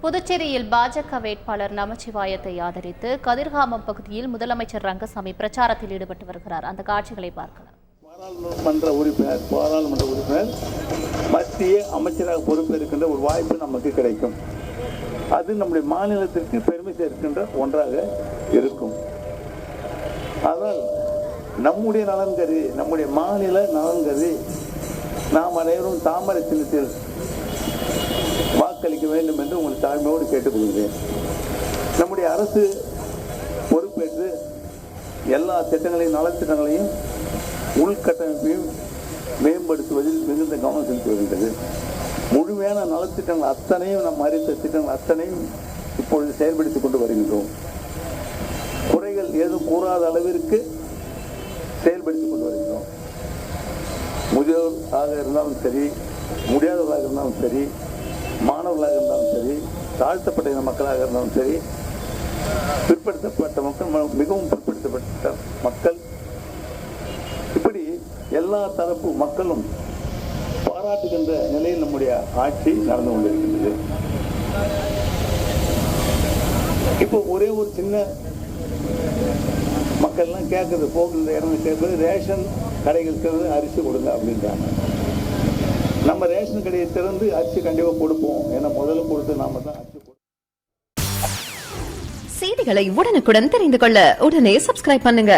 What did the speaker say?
புதுச்சேரியில் பாஜக வேட்பாளர் நமச்சிவாயத்தை ஆதரித்து கதிர்காமம் பகுதியில் முதலமைச்சர் ரங்கசாமி பிரச்சாரத்தில் ஈடுபட்டு வருகிறார். அந்த காட்சிகளை பார்க்கலாம். பாராளுமன்ற உறுப்பினர் மத்திய அமைச்சராக பொறுப்பேற்கின்ற ஒரு வாய்ப்பு நமக்கு கிடைக்கும். அது நம்முடைய மாநிலத்திற்கு பெருமை சேர்க்கின்ற ஒன்றாக இருக்கும். ஆனால் நம்முடைய நலன் கருதி, நம்முடைய மாநில நலன் கருதி நாம் அனைவரும் தாமரை சின்னத்தில் வாக்களிக்க வேண்டும் என்று உங்கள் தாழ்மையோடு கேட்டுக்கொள்கிறேன். நம்முடைய அரசு பொறுப்பேற்று எல்லா திட்டங்களையும் நலத்திட்டங்களையும் உள்கட்டமைப்பையும் மேம்படுத்துவதில் மிகுந்த கவனம் செலுத்தி வருகின்றது. முழுமையான நலத்திட்டங்கள் அத்தனையும் நாம் அறிந்த திட்டங்கள் அத்தனையும் இப்பொழுது செயல்படுத்திக் கொண்டு வருகின்றோம். குறைகள் ஏதும் கூறாத அளவிற்கு செயல்படுத்திக் கொண்டு வருகின்றோம். முதியோராக இருந்தாலும் சரி, முடியாதவர்களாக இருந்தாலும் சரி, மாணவர்களாக இருந்தாலும் சரி, தாழ்த்தப்பட்ட மக்களாக இருந்தாலும் சரி, பிற்படுத்தப்பட்ட மக்கள், மிகவும் பிற்படுத்தப்பட்ட மக்கள், இப்படி எல்லா தரப்பு மக்களும் பாராட்டுகின்ற நிலையில் நம்முடைய ஆட்சி நடந்து கொண்டிருக்கின்றது. இப்போ ஒரே ஒரு சின்ன மக்கள்லாம் கேட்கறது, போகின்ற இடம் கேட்பது, ரேஷன் கடைகள் திறந்து அரிசி கொடுங்க அப்படின்றாங்க. நம்ம ரேஷன் கடையை திறந்து அரிசி கண்டிப்பாக கொடுப்போம். ஏன்னா முதல்ல கொடுத்து நாம தான் அரிசி. செய்திகளை உடனுக்குடன் தெரிந்து கொள்ள உடனே சப்ஸ்கிரைப் பண்ணுங்க.